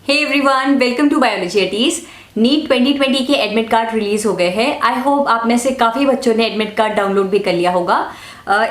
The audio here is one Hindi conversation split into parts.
Hey everyone, welcome to biology eighties. NEET 2020 के एडमिट कार्ड रिलीज हो गए हैं। आई होप आप में से काफ़ी बच्चों ने एडमिट कार्ड डाउनलोड भी कर लिया होगा।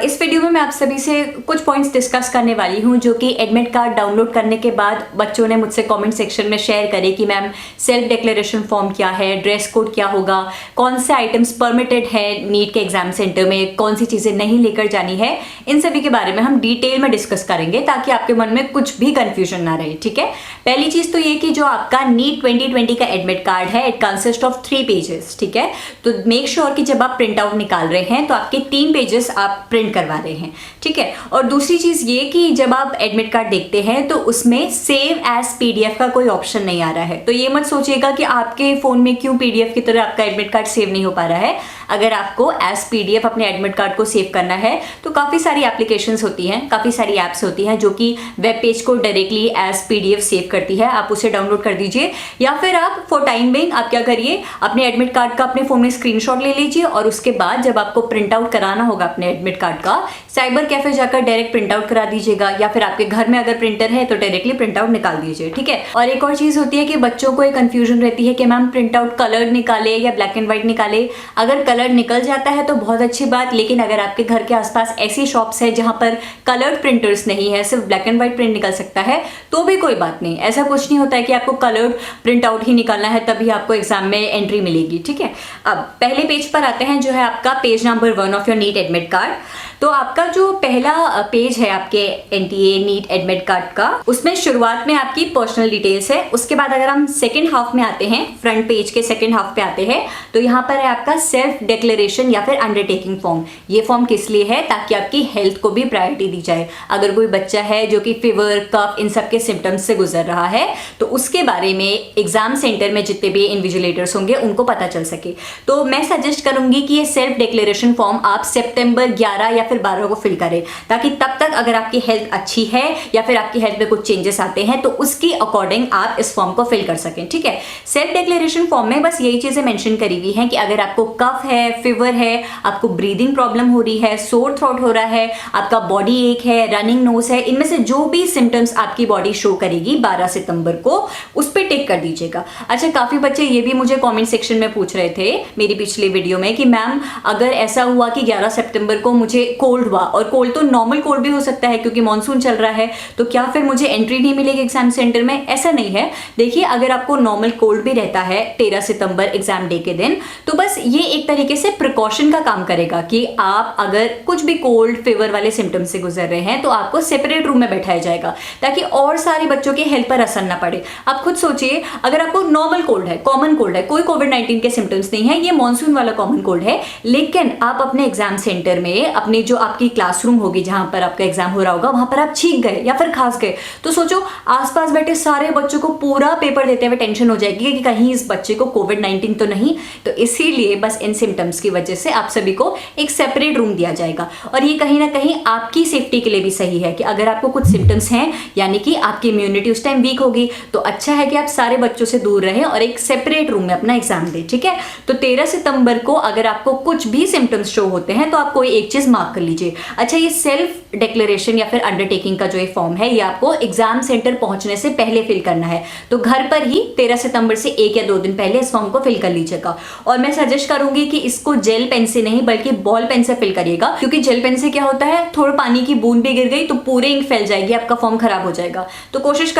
इस वीडियो में मैं आप सभी से कुछ पॉइंट्स डिस्कस करने वाली हूं जो कि एडमिट कार्ड डाउनलोड करने के बाद बच्चों ने मुझसे कमेंट सेक्शन में शेयर करे कि मैम सेल्फ डिक्लेरेशन फॉर्म क्या है, ड्रेस कोड क्या होगा, कौन से आइटम्स परमिटेड है नीट के एग्जाम सेंटर में, कौन सी चीज़ें नहीं लेकर जानी है। इन सभी के बारे में हम डिटेल में डिस्कस करेंगे ताकि आपके मन में कुछ भी कंफ्यूजन ना रहे। ठीक है, पहली चीज़ तो ये कि जो आपका नीट 2020 का एडमिट कार्ड है इट कंसिस्ट ऑफ 3 पेजेस। ठीक है, तो मेक श्योर कि जब आप प्रिंट आउट निकाल रहे हैं तो आपके 3 पेजेस आप प्रिंट करवा रहे हैं। ठीक है, और दूसरी चीज ये कि जब आप एडमिट कार्ड देखते हैं तो उसमें सेव एज पीडीएफ का कोई ऑप्शन नहीं आ रहा है। तो ये मत सोचिएगा कि आपके फोन में क्यों पीडीएफ की तरह आपका एडमिट कार्ड सेव नहीं हो पा रहा है। अगर आपको एज पीडीएफ अपने एडमिट कार्ड को सेव करना है तो काफी सारी एप्लीकेशंस होती हैं, काफी सारी एप्स होती हैं जो कि वेब पेज को डायरेक्टली एज पीडीएफ सेव करती है। आप उसे डाउनलोड कर दीजिए या फिर आप फॉर टाइम बिंग आप क्या करिए, अपने एडमिट कार्ड का अपने फोन में स्क्रीनशॉट ले लीजिए और उसके बाद जब आपको प्रिंट आउट कराना होगा अपने एडमिट कार्ड का, साइबर कैफे जाकर डायरेक्ट प्रिंट आउट करा दीजिएगा या फिर आपके घर में अगर प्रिंटर है तो डायरेक्टली प्रिंट आउट निकाल दीजिए। ठीक है, और एक और चीज होती है कि बच्चों को एक कंफ्यूजन रहती है कि मैम प्रिंट आउट कलर निकाले या ब्लैक एंड व्हाइट निकाले। अगर कलर निकल जाता है तो बहुत अच्छी बात, लेकिन अगर आपके घर के आसपास ऐसी शॉप्स है जहां पर कलर्ड प्रिंटर्स नहीं है, सिर्फ ब्लैक एंड व्हाइट प्रिंट निकल सकता है, तो भी कोई बात नहीं। ऐसा कुछ नहीं होता है कि आपको कलर्ड प्रिंट आउट ही निकालना है तभी आपको एग्जाम में एंट्री मिलेगी। ठीक है, अब पहले पेज पर आते हैं जो है आपका page number 1 of your NEET admit card. तो आपका जो पहला पेज है आपके एनटीए नीट एडमिट कार्ड का, उसमें शुरुआत में आपकी पर्सनल डिटेल्स है। उसके बाद अगर हम सेकंड हाफ में आते हैं, फ्रंट पेज के सेकंड हाफ पे आते हैं, तो यहाँ पर है आपका सेल्फ डिक्लेरेशन या फिर अंडरटेकिंग फॉर्म। ये फॉर्म किस लिए है? ताकि आपकी हेल्थ को भी प्रायोरिटी दी जाए। अगर कोई बच्चा है जो कि फीवर, कफ, इन सब के सिम्टम्स से गुजर रहा है तो उसके बारे में एग्जाम सेंटर में जितने भी इन्विजिलेटर्स होंगे उनको पता चल सके। तो मैं सजेस्ट करूंगी कि ये सेल्फ डिक्लेरेशन फॉर्म आप सितंबर 11 या फिर 12 को फिल करें, ताकि तब तक अगर आपकी हेल्थ अच्छी है या फिर आपकी हेल्थ में कुछ चेंजेस आते हैं तो उसकी अकॉर्डिंग आप इस फॉर्म को फिल कर सकें। ठीक है, सेल्फ डिक्लेरेशन फॉर्म में बस यही चीजें मेंशन करी हुई हैं कि अगर आपको कफ है, फीवर है, आपको ब्रीदिंग प्रॉब्लम हो रही है, सोर थ्रोट हो रहा है, आपका बॉडी एक है, रनिंग नोज है, इनमें से जो भी सिम्टम्स आपकी बॉडी शो करेगी 12 सितंबर को, उस पर टिक कर दीजिएगा। अच्छा, काफी बच्चे ये भी मुझे कमेंट सेक्शन में पूछ रहे थे मेरी पिछली वीडियो में कि मैम अगर ऐसा हुआ कि 11 सितंबर को मुझे कोल्ड हुआ, और कोल्ड तो नॉर्मल कोल्ड भी हो सकता है क्योंकि मॉनसून चल रहा है, तो क्या फिर मुझे एंट्री नहीं मिलेगी एग्जाम सेंटर में? ऐसा नहीं है। देखिए, अगर आपको नॉर्मल कोल्ड भी रहता है 13 सितंबर एग्जाम डे के दिन, तो बस ये एक तरीके से प्रिकॉशन का काम करेगा कि आप अगर कुछ भी कोल्ड फीवर वाले सिम्टम से गुजर रहे हैं तो आपको सेपरेट रूम में बैठाया जाएगा ताकि और सारे बच्चों के हेल्थ पर असर ना पड़े। आप खुद सोचिए, अगर आपको नॉर्मल कोल्ड है, कॉमन कोल्ड है, कोई कोविड-19 के सिम्टम्स नहीं है, ये मॉनसून वाला कॉमन कोल्ड है, लेकिन आप अपने एग्जाम सेंटर में अपनी जो आपकी क्लासरूम होगी जहां पर आपका एग्जाम हो रहा होगा वहां पर आप छींक गए या फिर खांस गए, तो सोचो आसपास बैठे सारे बच्चों को पूरा पेपर देते हुए टेंशन हो जाएगी कि कहीं इस बच्चे को कोविड-19 तो नहीं। तो इसीलिए बस इन सिम्टम्स की वजह से आप सभी को एक सेपरेट रूम दिया जाएगा, और ये कहीं ना कहीं आपकी सेफ्टी के लिए भी सही है कि अगर आपको कुछ सिम्टम्स हैं यानी कि आपकी इम्यूनिटी उस टाइम वीक होगी, तो अच्छा है कि आप सारे बच्चों से दूर रहें और एक सेपरेट रूम में अपना एग्जाम दें। ठीक है, तो 13 सितंबर को अगर आपको कुछ भी सिम्टम्स शो होते हैं तो आप कोई एक चीज मार्क कर लीजिए। अच्छा, ये सेल्फ डिक्लेरेशन या फिर अंडरटेकिंग का जो ये फॉर्म है ये आपको एग्जाम सेंटर पहुंचने से पहले फिल करना है, तो घर पर ही 13 सितंबर से 1 या 2 दिन पहले इस फॉर्म को फिल कर लीजिएगा। और मैं सजेस्ट करूंगी कि इसको जेल पेन से नहीं बल्कि बॉल पेन से फिल करिएगा, क्योंकि जेल पेन से क्या होता है, थोड़ा पानी की बूंद भी गिर गई तो पूरे इंक फैल जाएगी, आपका फॉर्म खराब हो जाएगा। तो कोशिश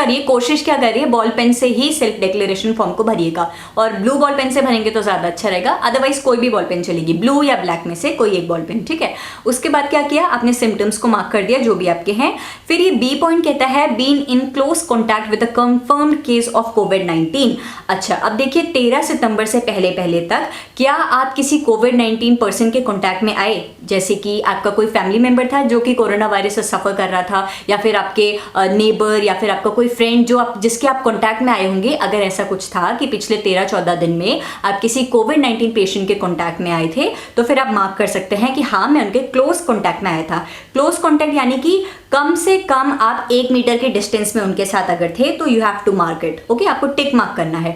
क्या करिए, बॉल पेन से ही सेल्फ डिक्लेरेशन फॉर्म को भरिएगा, और ब्लू बॉल पेन से भरेंगे तो ज्यादा अच्छा रहेगा, अदरवाइज कोई भी बॉल पेन चलेगी, ब्लू या ब्लैक में से कोई एक बॉल पेन। ठीक है, उसके बाद क्या किया, आपने सिम्टम्स को मार्क कर दिया जो भी आपके हैं। फिर ये बी पॉइंट कहता है been in close contact with a confirmed case of कोविड-19। अच्छा, अब देखिए 13 सितंबर से पहले तक क्या आप किसी कोविड-19 पर्सन के कॉन्टैक्ट में आए, जैसे कि आपका कोई फैमिली मेंबर था जो कि कोरोना वायरस से सफर कर रहा था, या फिर आपके नेबर या फिर आपका कोई फ्रेंड जो जिसके आप कॉन्टैक्ट में आए होंगे। अगर ऐसा कुछ था कि पिछले 13-14 दिन में आप किसी कोविड-19 पेशेंट के कॉन्टैक्ट में आए थे, तो फिर आप मार्क कर सकते हैं कि हाँ मैं उनके क्लोज कॉन्टैक्ट में आया था। क्लोज कॉन्टैक्ट यानी कि कम से कम आप 1 मीटर के डिस्टेंस में उनके साथ अगर थे तो you have to mark it. Okay, आपको टिक मार्क करना है।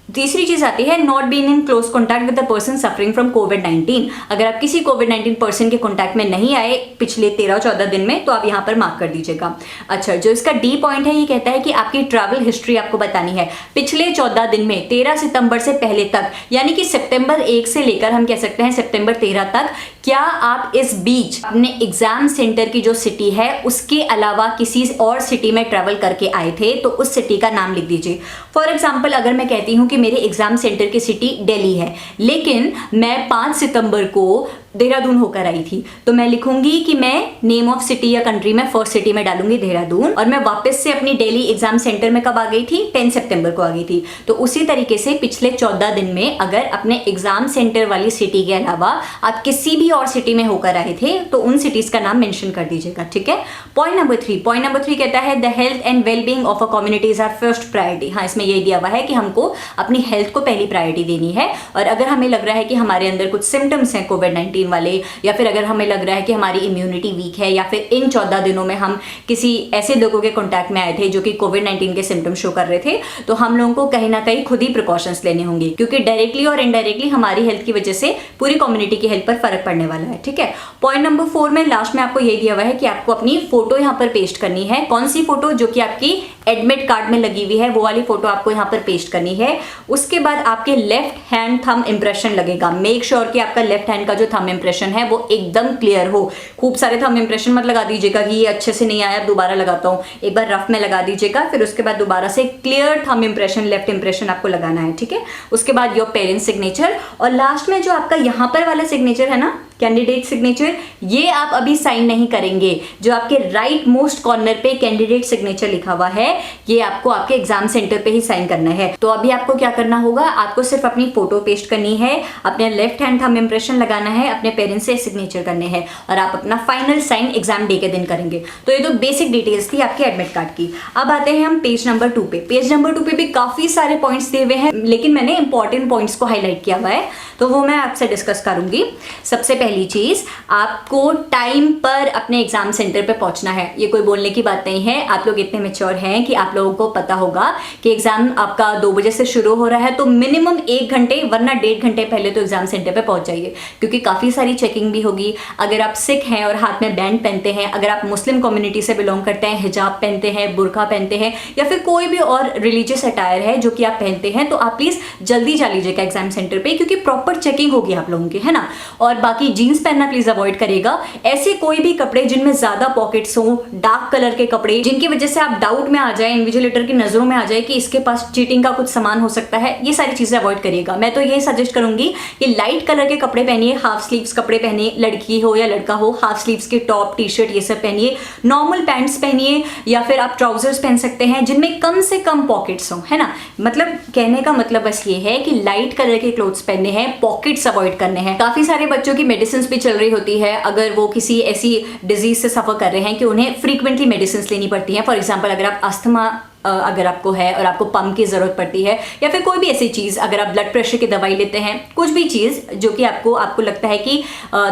तीसरी चीज आती है not been in close contact with the person suffering from कोविड-19। अगर आप किसी कोविड-19 पर्सन के कॉन्टैक्ट में नहीं आए पिछले 13-14 दिन में तो आप यहाँ पर मार्क कर दीजिएगा। अच्छा, जो इसका डी पॉइंट है ये कहता है कि आपकी ट्रैवल हिस्ट्री आपको बतानी है पिछले 14 दिन में 13 सितंबर से पहले तक, यानी कि सितंबर 1 से लेकर हम कह सकते हैं सितंबर 13 तक, क्या आप इस बीच अपने एग्जाम सेंटर की जो सिटी है उसके अलावा किसी और सिटी में ट्रैवल करके आए थे, तो उस सिटी का नाम लिख दीजिए। फॉर एग्जाम्पल अगर मैं कहती हूँ कि मेरे एग्जाम सेंटर की सिटी दिल्ली है, लेकिन मैं 5 सितंबर को देहरादून होकर आई थी, तो मैं लिखूंगी कि मैं नेम ऑफ सिटी या कंट्री में फर्स्ट सिटी में डालूंगी देहरादून, और मैं वापस से अपनी दिल्ली एग्जाम सेंटर में कब आ गई थी, 10 सितंबर को आ गई थी। तो उसी तरीके से पिछले 14 दिन में अगर अपने एग्जाम सेंटर वाली सिटी के अलावा आप किसी भी और सिटी में होकर आए थे तो उन सिटीज का नाम मेंशन कर दीजिएगा, ठीक है। पॉइंट नंबर 3 कहता है the health and wellbeing of a communities are first priority. हाँ, इसमें यही दिया हुआ है कि हमको अपनी हेल्थ को पहली प्रायोरिटी देनी है, और अगर हमें लग रहा है कि हमारे अंदर कुछ सिम्टम्स हैं कोविड-19 वाले, या फिर अगर हमें लग रहा है कि हमारी इम्यूनिटी वीक है, या फिर इन 14 दिनों में हम किसी ऐसे लोगों के कॉन्टैक्ट में आए थे जो कि कोविड-19 के सिम्टम्स शो कर रहे थे, तो हम लोगों को कहीं ना कहीं खुद ही प्रिकॉशंस लेने होंगे, क्योंकि डायरेक्टली और इनडायरेक्टली हमारी हेल्थ की वजह से पूरी कम्युनिटी की हेल्थ पर फर्क पड़ने वाला है, ठीक है। पॉइंट नंबर 4 में लास्ट में आपको यही दिया हुआ है कि आपको अपनी फोटो यहाँ पर पेस्ट करनी है। कौन सी फोटो? जो कि आपकी एडमिट कार्ड में लगी हुई है वो वाली फोटो आपको यहाँ पर पेस्ट करनी है। उसके बाद आपके लेफ्ट हैंड थंब इंप्रेशन लगेगा। मेक श्योर कि आपका लेफ्ट हैंड का जो थंब इंप्रेशन है वो एकदम क्लियर हो। खूब सारे थंब इंप्रेशन मत लगा दीजिएगा कि ये अच्छे से नहीं आया, दोबारा लगाता हूँ। एक बार रफ में लगा दीजिएगा, फिर उसके बाद दोबारा से clear thumb impression, left impression आपको लगाना है, ठीक है। उसके बाद योर पेरेंट्स सिग्नेचर, और लास्ट में जो आपका यहाँ पर वाला सिग्नेचर है ना, कैंडिडेट सिग्नेचर, ये आप अभी साइन नहीं करेंगे। जो आपके राइट मोस्ट कॉर्नर पे कैंडिडेट सिग्नेचर लिखा हुआ है, ये आपको आपके एग्जाम सेंटर पे ही साइन करना है। तो अभी आपको क्या करना होगा, आपको सिर्फ अपनी फोटो पेस्ट करनी है, अपने लेफ्ट हैंड थंब इंप्रेशन लगाना है, अपने पेरेंट्स से सिग्नेचर करने हैं, और आप अपना फाइनल साइन एग्जाम डे के दिन करेंगे। तो ये तो बेसिक डिटेल्स थी आपके एडमिट कार्ड की। अब आते हैं हम पेज नंबर 2 पे। पेज नंबर 2 पे भी काफी सारे पॉइंट्स दिए हुए हैं, लेकिन मैंने इंपॉर्टेंट पॉइंट्स को हाईलाइट किया हुआ है, तो वो मैं आपसे डिस्कस करूंगी। सबसे पहली चीज, आपको टाइम पर अपने एग्जाम सेंटर पे पहुंचना है। ये कोई बोलने की बात नहीं है, आप लोग इतने मैच्योर हैं कि आप लोगों को पता होगा कि एग्जाम आपका 2 बजे से शुरू हो रहा है, तो मिनिमम 1 घंटे वरना 1.5 घंटे पहले तो एग्जाम सेंटर पे पहुंच जाइए, क्योंकि काफी सारी चेकिंग भी होगी। अगर आप सिख हैं और हाथ में बैंड पहनते हैं, अगर आप मुस्लिम कम्युनिटी से बिलोंग करते हैं, हिजाब पहनते हैं, बुरखा पहनते हैं, या फिर कोई भी और रिलीजियस अटायर है जो कि आप पहनते हैं, तो आप प्लीज जल्दी जा लीजिएगा एग्जाम सेंटर पे, क्योंकि प्रॉपर चेकिंग होगी आप लोगों की, है ना। और बाकी जीन्स पहनना प्लीज अवॉइड करेगा। ऐसे कोई भी कपड़े जिनमें ज्यादा पॉकेट्स हो, डार्क कलर के कपड़े जिनकी वजह से आप डाउट में आ जाए, इन्विजिलेटर की नजरों में आ जाए कि इसके पास चीटिंग का कुछ सामान हो सकता है, ये सारी चीजें अवॉइड करिएगा। मैं तो ये सजेस्ट करूंगी कि लाइट कलर के कपड़े पहनिए, हाफ स्लीव्स कपड़े पहनिए, लड़की हो या लड़का हो, हाफ स्लीव्स के टॉप, टी शर्ट ये सब पहनिए, नॉर्मल पैंट्स पहनिए, या फिर आप ट्राउजर्स पहन सकते हैं जिनमें कम से कम पॉकेट्स हो, है ना। मतलब कहने का मतलब बस ये है कि लाइट कलर के क्लोथ्स पहनने हैं, पॉकेट्स अवॉइड करने हैं। काफी सारे बच्चों की मेडिसिन भी चल रही होती है, अगर वो किसी ऐसी डिजीज से सफर कर रहे हैं कि उन्हें फ्रीक्वेंटली मेडिसिन लेनी पड़ती है। फॉर एग्जाम्पल अगर आप अस्थमा अगर आपको है और आपको पंप की जरूरत पड़ती है, या फिर कोई भी ऐसी चीज, अगर आप ब्लड प्रेशर की दवाई लेते हैं, कुछ भी चीज जो कि आपको लगता है कि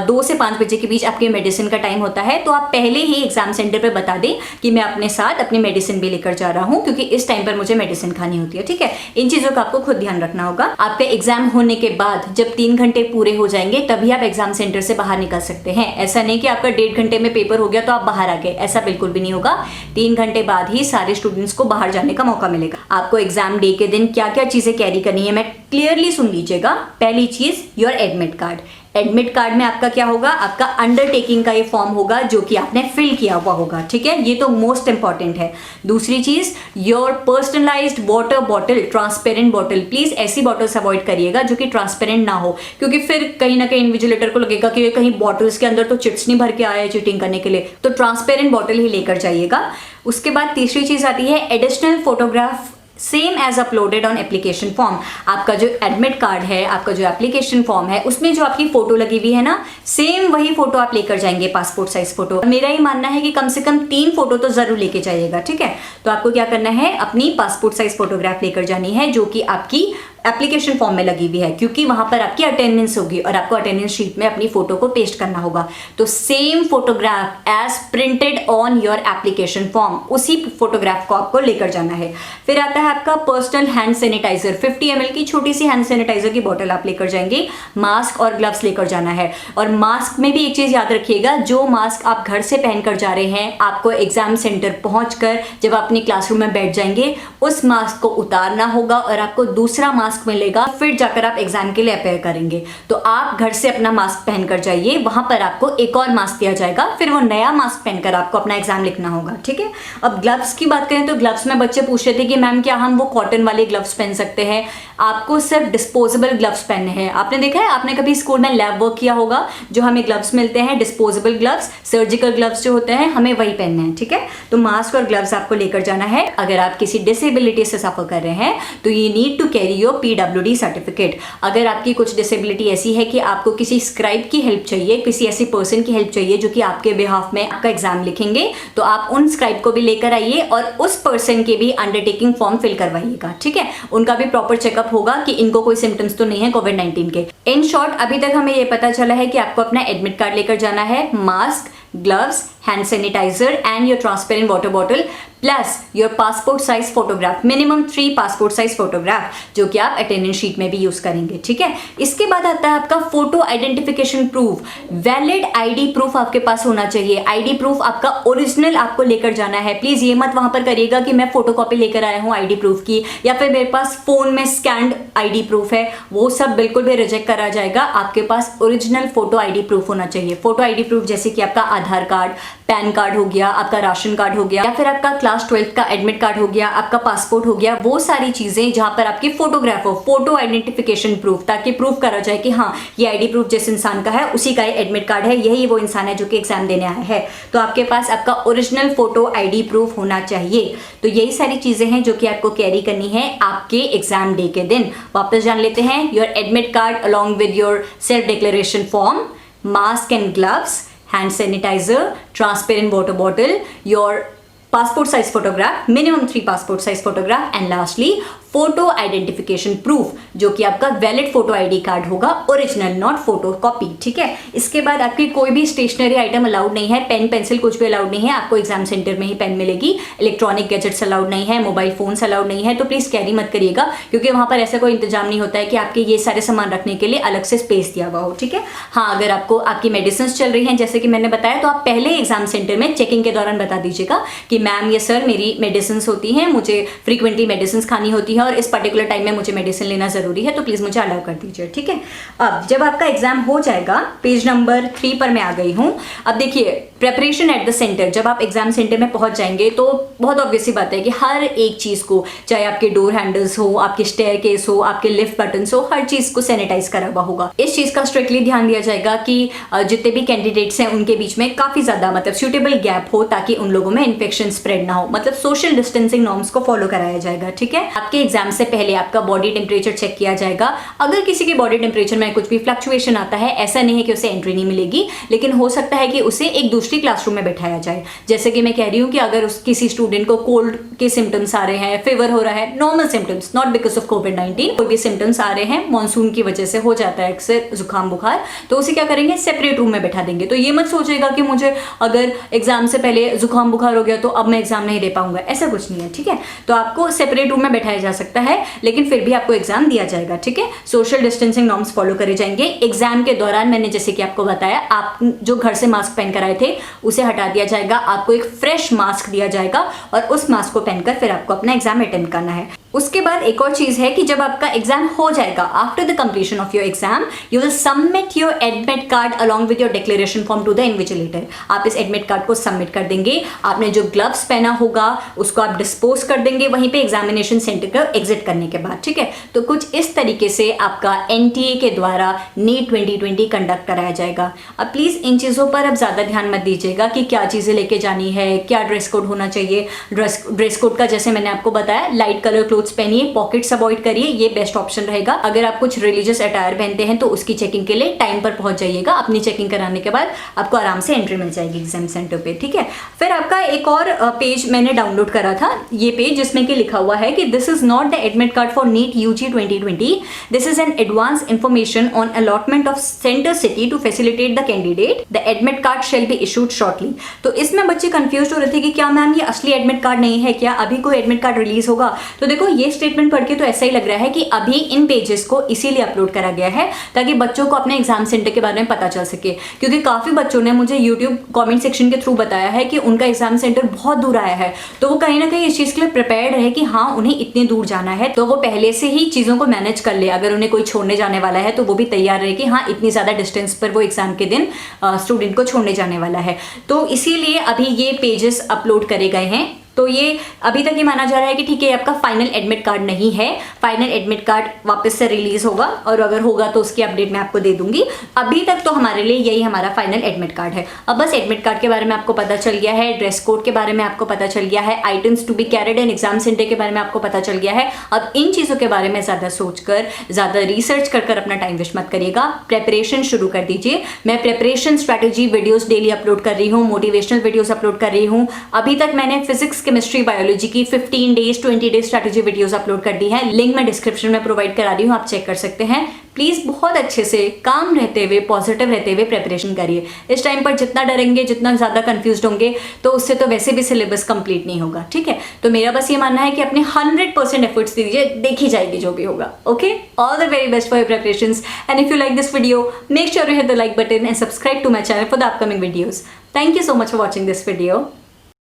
2 से 5 बजे के बीच आपके मेडिसिन का टाइम होता है, तो आप पहले ही एग्जाम सेंटर पे बता दें कि मैं अपने साथ अपनी मेडिसिन भी लेकर जा रहा हूं, क्योंकि इस टाइम पर मुझे मेडिसिन खानी होती है, ठीक है। इन चीजों का आपको खुद ध्यान रखना होगा। आपका एग्जाम होने के बाद जब 3 घंटे पूरे हो जाएंगे तभी आप एग्जाम सेंटर से बाहर निकल सकते हैं। ऐसा नहीं कि आपका 1.5 घंटे में पेपर हो गया तो आप बाहर आ गए, ऐसा बिल्कुल भी नहीं होगा। 3 घंटे बाद ही सारे स्टूडेंट्स को बाहर जाने का मौका मिलेगा। आपको एग्जाम डे के दिन क्या क्या चीजें कैरी करनी है, मैं क्लियरली सुन लीजिएगा। पहली चीज, your admit card. Admit card में आपका क्या होगा, आपका अंडरटेकिंग का ये फॉर्म होगा जो कि आपने फिल किया हुआ होगा, ठीक है। ये तो मोस्ट इंपॉर्टेंट है। दूसरी चीज, your personalised water bottle, transparent bottle. Please ऐसी बॉटल्स अवॉइड करिएगा जो कि ट्रांसपेरेंट ना हो, क्योंकि फिर कहीं ना कहीं इन्विजिलेटर को लगेगा कि कहीं बॉटल्स के अंदर तो चिट्स नहीं भर के आया है चीटिंग करने के लिए, तो ट्रांसपेरेंट बॉटल ही लेकर जाइएगा। उसके बाद तीसरी चीज आती है additional photograph same as uploaded on application form. आपका जो एडमिट कार्ड है, आपका जो एप्लीकेशन फॉर्म है, उसमें जो आपकी फोटो लगी हुई है ना, सेम वही फोटो आप लेकर जाएंगे, पासपोर्ट साइज फोटो। मेरा ही मानना है कि कम से कम 3 फोटो तो जरूर लेके जाइएगा, ठीक है। तो आपको क्या करना है, अपनी पासपोर्ट साइज फोटोग्राफ लेकर जानी है जो कि आपकी एप्लीकेशन फॉर्म में लगी हुई है, क्योंकि वहां पर आपकी अटेंडेंस होगी और आपको अटेंडेंस शीट में अपनी फोटो को पेस्ट करना होगा। तो same photograph as printed on your application form, उसी फोटोग्राफ को आपको लेकर जाना है। फिर आता है आपका पर्सनल हैंड सैनिटाइजर, 50 ml की छोटी सी हैंड सैनिटाइजर की बोतल आप लेकर जाएंगे। मास्क और ग्लव्स लेकर जाना है। और मास्क में भी एक चीज याद रखिएगा, जो मास्क आप घर से पहनकर जा रहे हैं, आपको एग्जाम सेंटर पहुंचकर जब आप अपनी क्लासरूम में बैठ जाएंगे उस मास्क को उतारना होगा और आपको दूसरा मास्क मिलेगा, फिर जाकर आप एग्जाम के लिए अपेयर करेंगे। तो आप घर से अपना मास्क पहनकर जाइए, वहां पर आपको एक और मास्क दिया जाएगा, फिर वो नया मास्क पहनकर आपको अपना एग्जाम लिखना होगा, ठीक है। अब ग्लव्स की बात करें तो ग्लव्स में बच्चे पूछ रहे थे कि मैम क्या हम वो कॉटन वाले ग्लव्स पहन सकते हैं? आपको सिर्फ डिस्पोजेबल ग्लव्स पहनने हैं। आपने देखा है, आपने कभी स्कूल में लैब वर्क किया होगा, जो हमें ग्लव्स मिलते हैं डिस्पोजेबल ग्लव्स, सर्जिकल ग्लव्स जो होते हैं, हमें वही पहनने हैं, ठीक है। तो मास्क और ग्लव्स आपको लेकर जाना है। अगर आप किसी डिसेबिलिटी से सफर कर रहे हैं तो ये need to carry your PWD certificate. अगर आपकी कुछ डिसेबिलिटी ऐसी है कि आपको किसी स्क्राइब की हेल्प चाहिए, किसी ऐसी पर्सन की हेल्प चाहिए जो कि आपके बिहाफ में आपका एग्जाम लिखेंगे, तो आप उन स्क्राइब को भी लेकर आइए और उस पर्सन के भी अंडरटेकिंग फॉर्म फिल करवाइएगा, ठीक है। उनका भी प्रॉपर चेकअप होगा कि इनको कोई सिम्टम्स तो नहीं है कोविड-19 के। इन शॉर्ट, अभी तक हमें ये पता चला है कि आपको अपना एडमिट कार्ड लेकर जाना है, mask, gloves, hand sanitiser and your transparent water bottle plus your passport size photograph, minimum 3 passport size photograph, जो कि आप अटेंडेंस शीट में भी यूज करेंगे, ठीक है। इसके बाद आता है आपका photo identification proof, valid ID proof आपके पास होना चाहिए। आईडी प्रूफ आपका ओरिजिनल आपको लेकर जाना है। प्लीज ये मत वहां पर करिएगा कि मैं फोटोकॉपी लेकर आया हूं आईडी प्रूफ की, या फिर मेरे पास फोन में स्कैन्ड आईडी प्रूफ है, वो सब बिल्कुल भी रिजेक्ट करा जाएगा। आपके पास ओरिजिनल फोटो आईडी प्रूफ होना चाहिए। फोटो आईडी प्रूफ जैसे कि आपका आधार कार्ड, पैन कार्ड हो गया, आपका राशन कार्ड हो गया, या फिर आपका क्लास 12th का एडमिट कार्ड हो गया, आपका पासपोर्ट हो गया, वो सारी चीजें जहां पर आपकी फोटोग्राफ हो, फोटो आइडेंटिफिकेशन प्रूफ, ताकि प्रूफ करा जाए कि हाँ ये आईडी प्रूफ जिस इंसान का है उसी का एडमिट कार्ड है, यही वो इंसान है जो कि एग्जाम देने आया है। तो आपके पास आपका ओरिजिनल फोटो आईडी प्रूफ होना चाहिए। तो यही सारी चीजें हैं जो कि आपको कैरी करनी है आपके एग्जाम डे के दिन। वापस जान लेते हैं, your admit card along with your self declaration form, mask and gloves, hand sanitizer, transparent water bottle, your passport size photograph, minimum 3 passport size photograph, and lastly photo identification proof, जो कि आपका वैलिड फोटो आईडी कार्ड होगा, ओरिजिनल, नॉट फोटो कॉपी, ठीक है। इसके बाद आपकी कोई भी स्टेशनरी आइटम अलाउड नहीं है, पेन पेंसिल कुछ भी अलाउड नहीं है। आपको एग्जाम सेंटर में ही पेन मिलेगी। इलेक्ट्रॉनिक गैजेट्स अलाउड नहीं है, मोबाइल फोन्स अलाउड नहीं है, तो प्लीज कैरी मत करिएगा, क्योंकि वहां पर ऐसा कोई इंतजाम नहीं होता है कि आपके ये सारे सामान रखने के लिए अलग से स्पेस दिया हुआ हो, ठीक है। हाँ, अगर आपको आपकी मेडिसिन चल रही है जैसे कि मैंने बताया, तो आप पहले एग्जाम सेंटर में चेकिंग के दौरान बता दीजिएगा कि मैम ये सर मेरी मेडिसिन होती हैं, मुझे फ्रीक्वेंटली मेडिसिन खानी होती है और इस पर्टिकुलर टाइम में मुझे मेडिसिन लेना जरूरी है, तो प्लीज मुझे अलाउ कर दीजिए, ठीक है। अब जब आपका एग्जाम हो जाएगा, पेज नंबर 3 पर मैं आ गई हूं। अब देखिए, प्रेपरेशन एट द सेंटर, जब आप एग्जाम सेंटर में पहुंच जाएंगे तो बहुत ऑब्वियस सी बात है कि हर एक चीज को, चाहे आपके डोर हैंडल्स हो, आपके स्टेयरकेस हो, आपके लिफ्ट बटन्स हो, हर चीज को सैनिटाइज करा हुआ होगा। इस चीज का स्ट्रिक्टली ध्यान दिया जाएगा कि जितने भी कैंडिडेट्स हैं उनके बीच में काफी ज्यादा मतलब सूटेबल गैप हो, ताकि उन लोगों में इन्फेक्शन स्प्रेड ना हो। मतलब सोशल डिस्टेंसिंग नॉर्म्स को फॉलो कराया जाएगा, ठीक है। आपके एग्जाम से पहले आपका बॉडी टेम्परेचर चेक किया जाएगा। अगर किसी के बॉडी टेम्परेचर में कुछ भी फ्लक्चुएशन आता है, ऐसा नहीं है कि उसे एंट्री नहीं मिलेगी, लेकिन हो सकता है कि उसे एक दूसरी क्लासरूम में बैठाया जाए। जैसे कि मैं कह रही हूँ कि अगर किसी स्टूडेंट को कोल्ड के सिम्टम्स आ रहे हैं, फीवर हो रहा है, normal symptoms, not because of कोविड-19, कोई भी सिम्टम्स आ रहे हैं, मानसून की वजह से हो जाता है अक्सर जुकाम बुखार, तो उसे क्या करेंगे, सेपरेट रूम में बैठा देंगे। तो ये मत सोचेगा कि मुझे अगर एग्जाम से पहले जुकाम बुखार हो गया तो अब मैं एग्जाम नहीं दे पाऊंगा, ऐसा कुछ नहीं है, ठीक है। तो आपको सेपरेट रूम में बैठाया जा सकता है, लेकिन फिर भी आपको एग्जाम दिया जाएगा, ठीक है। सोशल डिस्टेंसिंग नॉर्म्स फॉलो करे जाएंगे। एग्जाम के दौरान मैंने जैसे कि आपको बताया, आप जो घर से मास्क पहन कर आए थे उसे हटा दिया जाएगा, आपको एक फ्रेश मास्क दिया जाएगा और उस मास्क को पहनकर फिर आपको अपना एग्जाम अटेंड करना है। उसके बाद एक और चीज है कि जब आपका एग्जाम हो जाएगा, after the completion of your exam, you will submit your admit card along with your declaration form to the invigilator. आप इस एडमिट कार्ड को सबमिट कर देंगे। आपने जो ग्लव्स पहना होगा उसको आप डिस्पोज कर देंगे वहीं पे एग्जामिनेशन सेंटर का एग्जिट करने के बाद, ठीक है। तो कुछ इस तरीके से आपका NTA के द्वारा नीट 2020 कंडक्ट कराया जाएगा। अब प्लीज इन चीजों पर अब ज्यादा ध्यान मत दीजिएगा कि क्या चीजें लेके जानी है, क्या ड्रेस कोड होना चाहिए। ड्रेस कोड का जैसे मैंने आपको बताया, लाइट कलर क्लोथ्स पहनिए, पॉकेट्स अवॉइड करिए, ये बेस्ट ऑप्शन रहेगा। अगर आप कुछ रिलीजियस अटायर पहनते हैं तो उसकी चेकिंग के लिए टाइम पर पहुंच जाइएगा। अपनी चेकिंग कराने के बाद आपको आराम से एंट्री मिल जाएगी एग्जाम सेंटर पे, ठीक है। फिर आपका एक और पेज मैंने डाउनलोड करा था, ये पेज जिसमें कि लिखा हुआ है कि this is not the admit card for NEET UG 2020. This is an advance information on allotment of center city to facilitate the candidate. The admit card shall be issued shortly. तो इसमें बच्चे कंफ्यूज हो रहे थे कि क्या मैम ये असली एडमिट कार्ड नहीं है क्या, अभी कोई एडमिट कार्ड रिलीज होगा? तो देखो ये स्टेटमेंट पढ़ के तो ऐसा ही लग रहा है कि अभी इन पेजेस को इसीलिए अपलोड करा गया है ताकि बच्चों को अपने एग्जाम सेंटर के बारे में पता चल सके, क्योंकि काफी बच्चों ने मुझे यूट्यूब कमेंट सेक्शन के थ्रू बताया है कि उनका एग्जाम सेंटर बहुत दूर आया है, तो वो कहीं ना कहीं इस चीज के लिए प्रिपेयर्ड रहे कि हाँ उन्हें इतनी दूर जाना है, तो वो पहले से ही चीजों को मैनेज कर ले। अगर उन्हें कोई छोड़ने जाने वाला है तो वो भी तैयार रहे कि हाँ इतनी ज्यादा डिस्टेंस पर वो एग्जाम के दिन स्टूडेंट को छोड़ने जाने वाला है। तो इसीलिए अभी ये पेजेस अपलोड करे गए हैं। तो ये अभी तक ये माना जा रहा है कि ठीक है आपका फाइनल एडमिट कार्ड नहीं है, फाइनल एडमिट कार्ड वापस से रिलीज होगा और अगर होगा तो उसकी अपडेट मैं आपको दे दूंगी। अभी तक तो हमारे लिए यही हमारा फाइनल एडमिट कार्ड है। अब बस एडमिट कार्ड के बारे में आपको पता चल गया है, ड्रेस कोड के बारे में आपको पता चल गया है, items to be carried in exam centre के बारे में आपको पता चल गया है। अब इन चीजों के बारे में ज्यादा सोचकर, ज्यादा रिसर्च कर अपना टाइम वेस्ट मत करिएगा, प्रेपरेशन शुरू कर दीजिए। मैं preparation strategy videos daily upload कर रही हूँ, मोटिवेशनल वीडियोस अपलोड कर रही हूँ। अभी तक मैंने फिजिक्स, केमिस्ट्री, बायोलॉजी की 15 days 20 days strategy videos upload कर दी है, लिंक मैं डिस्क्रिप्शन में प्रोवाइड करा रही हूँ, आप चेक कर सकते हैं। प्लीज बहुत अच्छे से, काम रहते हुए, पॉजिटिव रहते हुए प्रेपरेशन करिए। इस टाइम पर जितना डरेंगे, जितना ज्यादा कंफ्यूज्ड होंगे तो उससे तो वैसे भी सिलेबस कंप्लीट नहीं होगा, ठीक है? तो मेरा बस ये मानना है कि अपने 100% एफर्ट्स दीजिए, देखी जाएगी जो भी होगा। Okay, all the very best for your preparations and if you like this video make sure you hit the like button and subscribe to my channel for the upcoming videos. Thank you so much for watching this video.